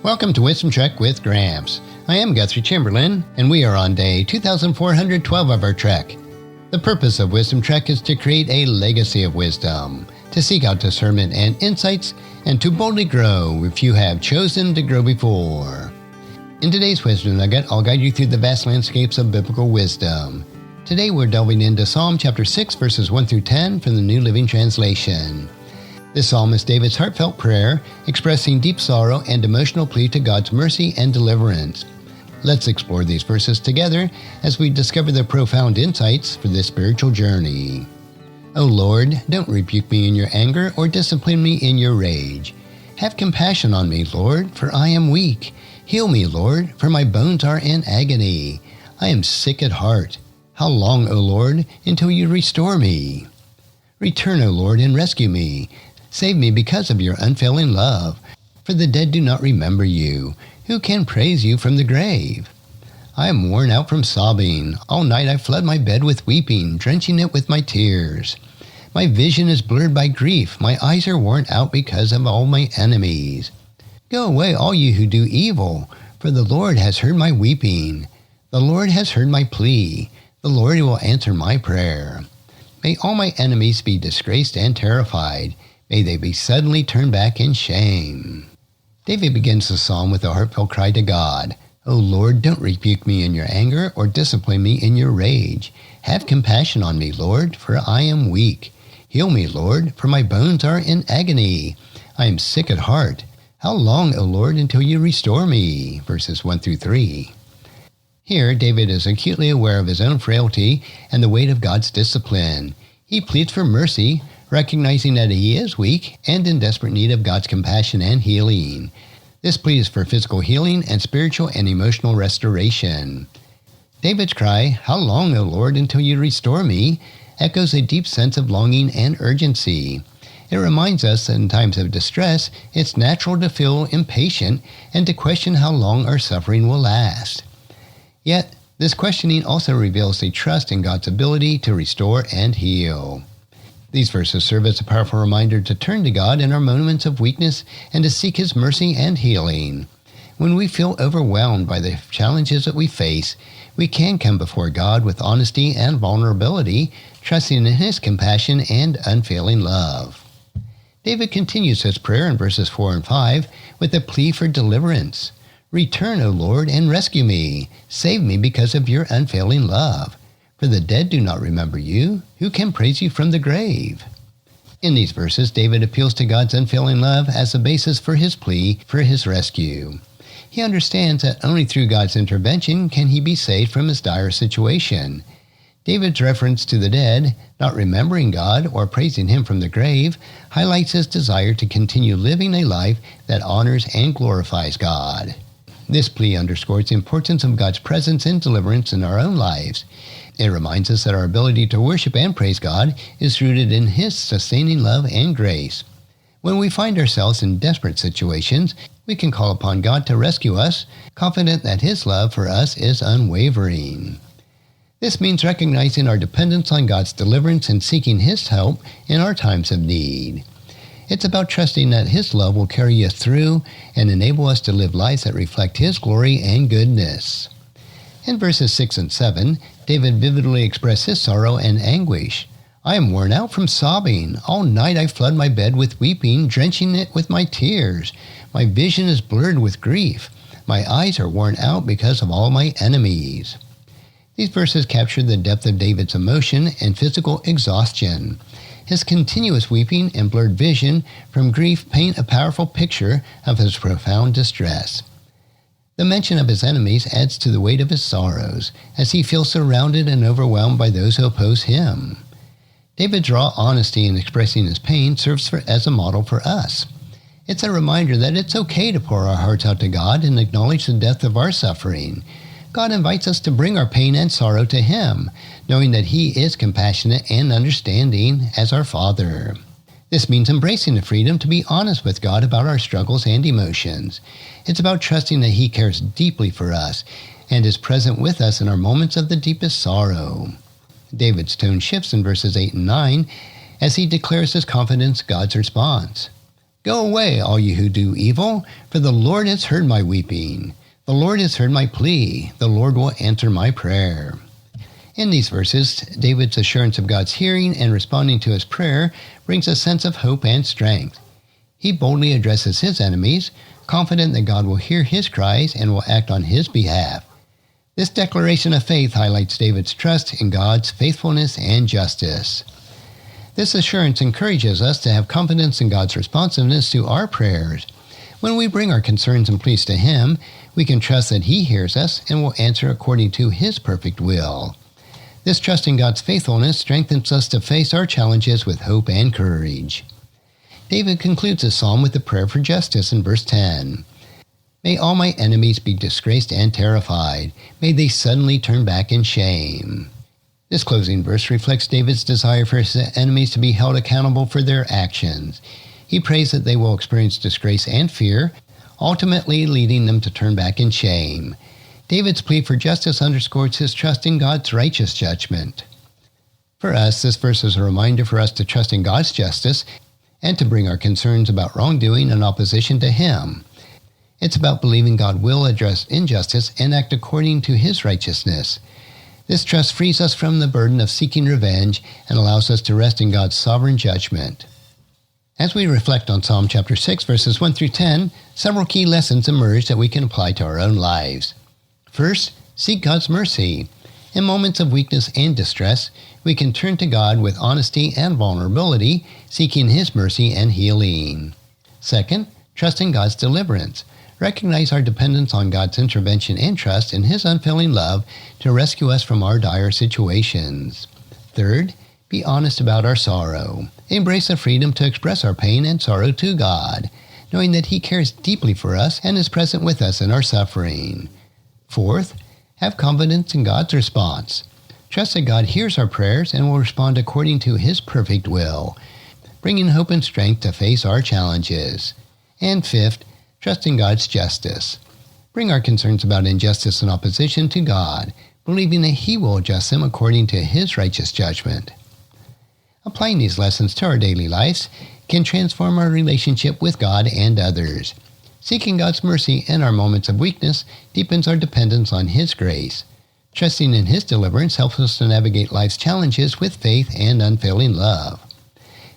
Welcome to Wisdom Trek with Gramps. I am Guthrie Chamberlain, and we are on day 2412 of our trek. The purpose of Wisdom Trek is to create a legacy of wisdom, to seek out discernment and insights, and to boldly grow if you have chosen to grow before. In today's Wisdom Nugget, I'll guide you through the vast landscapes of biblical wisdom. Today we're delving into Psalm chapter 6, verses 1 through 10 from the New Living Translation. This psalm is David's heartfelt prayer, expressing deep sorrow and emotional plea to God's mercy and deliverance. Let's explore these verses together as we discover the profound insights for this spiritual journey. O Lord, don't rebuke me in your anger or discipline me in your rage. Have compassion on me, Lord, for I am weak. Heal me, Lord, for my bones are in agony. I am sick at heart. How long, O Lord, until you restore me? Return, O Lord, and rescue me. Save me because of your unfailing love, for the dead do not remember you. Who can praise you from the grave? I am worn out from sobbing. All night I flood my bed with weeping, drenching it with my tears. My vision is blurred by grief. My eyes are worn out because of all my enemies. Go away, all you who do evil, for the Lord has heard my weeping. The Lord has heard my plea. The Lord will answer my prayer. May all my enemies be disgraced and terrified. May they be suddenly turned back in shame. David begins the psalm with a heartfelt cry to God. O Lord, don't rebuke me in your anger or discipline me in your rage. Have compassion on me, Lord, for I am weak. Heal me, Lord, for my bones are in agony. I am sick at heart. How long, O Lord, until you restore me? Verses 1 through 3. Here, David is acutely aware of his own frailty and the weight of God's discipline. He pleads for mercy, recognizing that he is weak and in desperate need of God's compassion and healing. This plea is for physical healing and spiritual and emotional restoration. David's cry, "How long, O Lord, until you restore me?" echoes a deep sense of longing and urgency. It reminds us that in times of distress, it's natural to feel impatient and to question how long our suffering will last. Yet, this questioning also reveals a trust in God's ability to restore and heal. These verses serve as a powerful reminder to turn to God in our moments of weakness and to seek His mercy and healing. When we feel overwhelmed by the challenges that we face, we can come before God with honesty and vulnerability, trusting in His compassion and unfailing love. David continues his prayer in verses 4 and 5 with a plea for deliverance. Return, O Lord, and rescue me. Save me because of your unfailing love. For the dead do not remember you. Who can praise you from the grave? In these verses, David appeals to God's unfailing love as the basis for his plea for his rescue. He understands that only through God's intervention can he be saved from his dire situation. David's reference to the dead, not remembering God or praising Him from the grave, highlights his desire to continue living a life that honors and glorifies God. This plea underscores the importance of God's presence and deliverance in our own lives. It reminds us that our ability to worship and praise God is rooted in His sustaining love and grace. When we find ourselves in desperate situations, we can call upon God to rescue us, confident that His love for us is unwavering. This means recognizing our dependence on God's deliverance and seeking His help in our times of need. It's about trusting that His love will carry us through and enable us to live lives that reflect His glory and goodness. In verses 6 and 7, David vividly expressed his sorrow and anguish. I am worn out from sobbing. All night I flood my bed with weeping, drenching it with my tears. My vision is blurred with grief. My eyes are worn out because of all my enemies. These verses capture the depth of David's emotion and physical exhaustion. His continuous weeping and blurred vision from grief paint a powerful picture of his profound distress. The mention of his enemies adds to the weight of his sorrows, as he feels surrounded and overwhelmed by those who oppose him. David's raw honesty in expressing his pain serves as a model for us. It's a reminder that it's okay to pour our hearts out to God and acknowledge the depth of our suffering. God invites us to bring our pain and sorrow to Him, knowing that He is compassionate and understanding as our Father. This means embracing the freedom to be honest with God about our struggles and emotions. It's about trusting that He cares deeply for us and is present with us in our moments of the deepest sorrow. David's tone shifts in verses 8 and 9 as he declares his confidence in God's response. Go away, all you who do evil, for the Lord has heard my weeping. The Lord has heard my plea. The Lord will answer my prayer. In these verses, David's assurance of God's hearing and responding to his prayer brings a sense of hope and strength. He boldly addresses his enemies, confident that God will hear his cries and will act on his behalf. This declaration of faith highlights David's trust in God's faithfulness and justice. This assurance encourages us to have confidence in God's responsiveness to our prayers. When we bring our concerns and pleas to Him, we can trust that He hears us and will answer according to His perfect will. This trust in God's faithfulness strengthens us to face our challenges with hope and courage. David concludes the psalm with a prayer for justice in verse 10. May all my enemies be disgraced and terrified. May they suddenly turn back in shame. This closing verse reflects David's desire for his enemies to be held accountable for their actions. He prays that they will experience disgrace and fear, ultimately leading them to turn back in shame. David's plea for justice underscores his trust in God's righteous judgment. For us, this verse is a reminder for us to trust in God's justice and to bring our concerns about wrongdoing in opposition to Him. It's about believing God will address injustice and act according to His righteousness. This trust frees us from the burden of seeking revenge and allows us to rest in God's sovereign judgment. As we reflect on Psalm chapter 6, verses 1 through 10, several key lessons emerge that we can apply to our own lives. First, seek God's mercy. In moments of weakness and distress, we can turn to God with honesty and vulnerability, seeking His mercy and healing. Second, trust in God's deliverance. Recognize our dependence on God's intervention and trust in His unfailing love to rescue us from our dire situations. Third, be honest about our sorrow. Embrace the freedom to express our pain and sorrow to God, knowing that He cares deeply for us and is present with us in our suffering. Fourth, have confidence in God's response. Trust that God hears our prayers and will respond according to His perfect will, bringing hope and strength to face our challenges. And fifth, trust in God's justice. Bring our concerns about injustice and opposition to God, believing that He will adjust them according to His righteous judgment. Applying these lessons to our daily lives can transform our relationship with God and others. Seeking God's mercy in our moments of weakness deepens our dependence on His grace. Trusting in His deliverance helps us to navigate life's challenges with faith and unfailing love.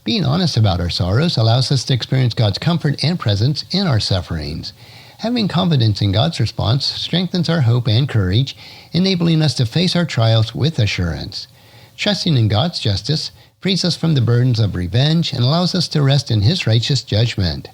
Being honest about our sorrows allows us to experience God's comfort and presence in our sufferings. Having confidence in God's response strengthens our hope and courage, enabling us to face our trials with assurance. Trusting in God's justice frees us from the burdens of revenge and allows us to rest in His righteous judgment.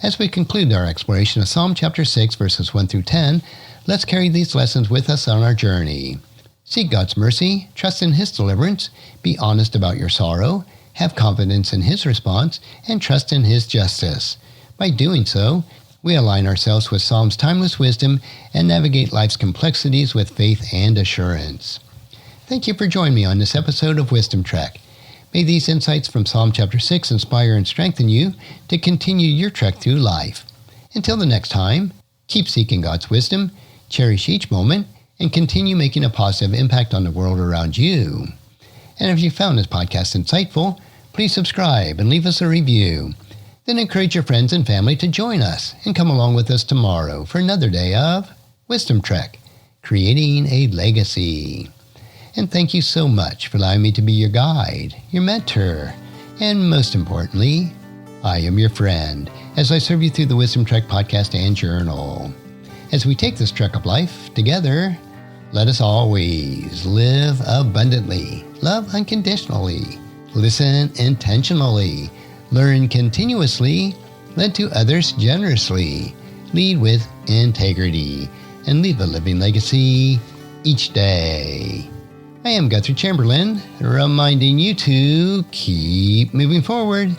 As we conclude our exploration of Psalm chapter 6, verses 1 through 10, let's carry these lessons with us on our journey. Seek God's mercy, trust in His deliverance, be honest about your sorrow, have confidence in His response, and trust in His justice. By doing so, we align ourselves with Psalm's timeless wisdom and navigate life's complexities with faith and assurance. Thank you for joining me on this episode of Wisdom Trek. May these insights from Psalm chapter 6 inspire and strengthen you to continue your trek through life. Until the next time, keep seeking God's wisdom, cherish each moment, and continue making a positive impact on the world around you. And if you found this podcast insightful, please subscribe and leave us a review. Then encourage your friends and family to join us and come along with us tomorrow for another day of Wisdom Trek, creating a legacy. And thank you so much for allowing me to be your guide, your mentor, and most importantly, I am your friend as I serve you through the Wisdom Trek podcast and journal. As we take this trek of life together, let us always live abundantly, love unconditionally, listen intentionally, learn continuously, lend to others generously, lead with integrity, and leave a living legacy each day. I am Guthrie Chamberlain, reminding you to keep moving forward,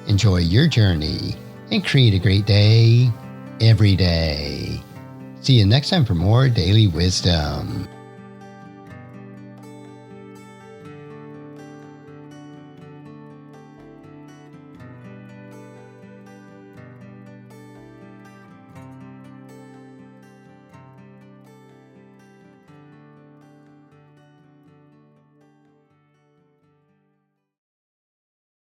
enjoy your journey, and create a great day every day. See you next time for more daily wisdom.